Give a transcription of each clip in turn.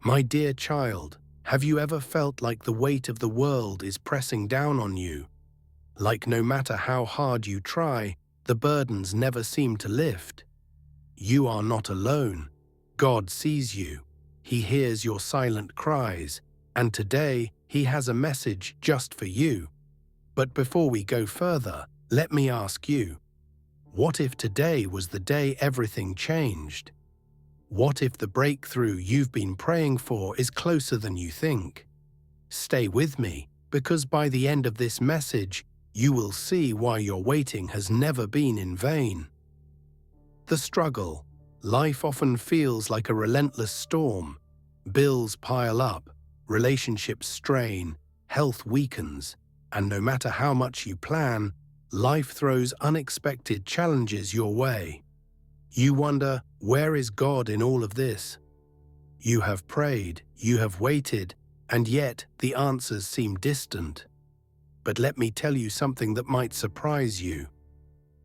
My dear child, have you ever felt like the weight of the world is pressing down on you? Like no matter how hard you try, the burdens never seem to lift? You are not alone. God sees you. He hears your silent cries, and today He has a message just for you. But before we go further, let me ask you, what if today was the day everything changed? What if the breakthrough you've been praying for is closer than you think? Stay with me, because by the end of this message, you will see why your waiting has never been in vain. The struggle. Life often feels like a relentless storm. Bills pile up, relationships strain, health weakens, and no matter how much you plan, life throws unexpected challenges your way. You wonder, where is God in all of this? You have prayed, you have waited, and yet the answers seem distant. But let me tell you something that might surprise you.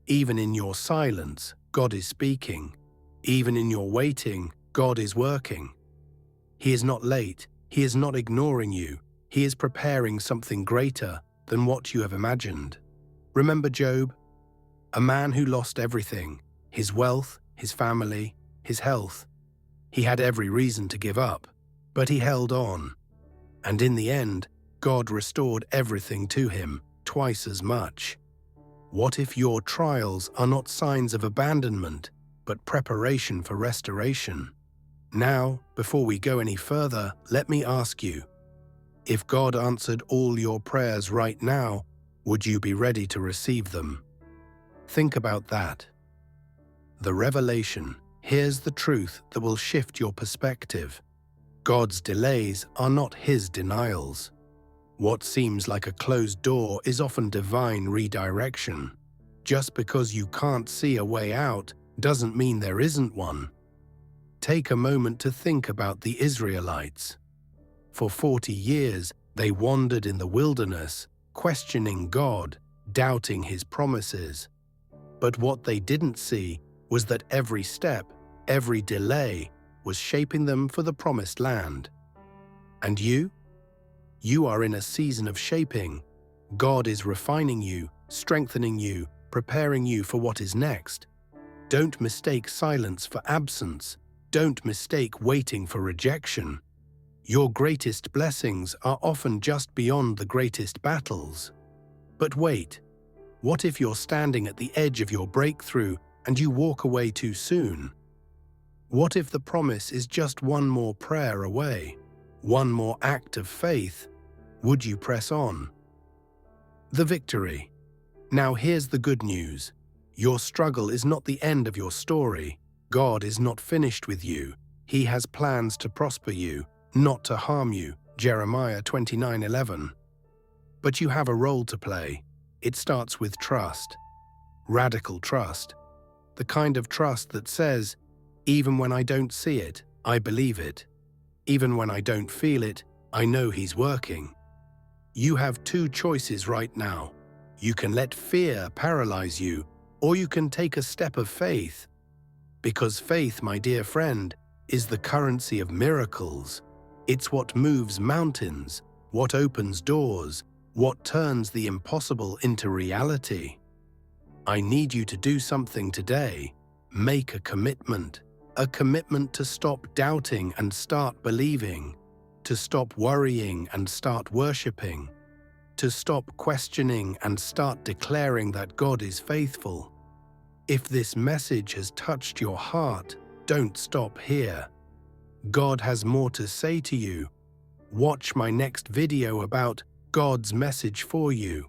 Even in your silence, God is speaking. Even in your waiting, God is working. He is not late, He is not ignoring you, He is preparing something greater than what you have imagined. Remember Job? A man who lost everything, his wealth, his family, his health. He had every reason to give up, but he held on. And in the end, God restored everything to him, twice as much. What if your trials are not signs of abandonment, but preparation for restoration? Now, before we go any further, let me ask you, if God answered all your prayers right now, would you be ready to receive them? Think about that. The revelation. Here's the truth that will shift your perspective. God's delays are not His denials. What seems like a closed door is often divine redirection. Just because you can't see a way out doesn't mean there isn't one. Take a moment to think about the Israelites. For 40 years, they wandered in the wilderness, questioning God, doubting His promises. But what they didn't see was that every step, every delay, was shaping them for the promised land. And you? You are in a season of shaping. God is refining you, strengthening you, preparing you for what is next. Don't mistake silence for absence. Don't mistake waiting for rejection. Your greatest blessings are often just beyond the greatest battles. But wait, what if you're standing at the edge of your breakthrough and you walk away too soon? What if the promise is just one more prayer away, one more act of faith? Would you press on? The victory. Now here's the good news. Your struggle is not the end of your story. God is not finished with you. He has plans to prosper you, not to harm you. Jeremiah 29:11. But you have a role to play. It starts with trust. Radical trust. The kind of trust that says, even when I don't see it, I believe it. Even when I don't feel it, I know He's working. You have two choices right now. You can let fear paralyze you, or you can take a step of faith. Because faith, my dear friend, is the currency of miracles. It's what moves mountains, what opens doors, what turns the impossible into reality. I need you to do something today. Make a commitment to stop doubting and start believing, to stop worrying and start worshiping, to stop questioning and start declaring that God is faithful. If this message has touched your heart, don't stop here. God has more to say to you. Watch my next video about God's message for you.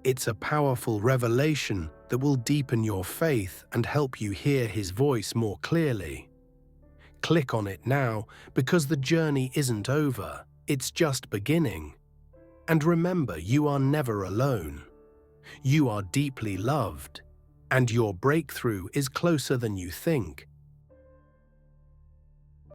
It's a powerful revelation that will deepen your faith and help you hear His voice more clearly. Click on it now, because the journey isn't over, it's just beginning. And remember, you are never alone. You are deeply loved, and your breakthrough is closer than you think.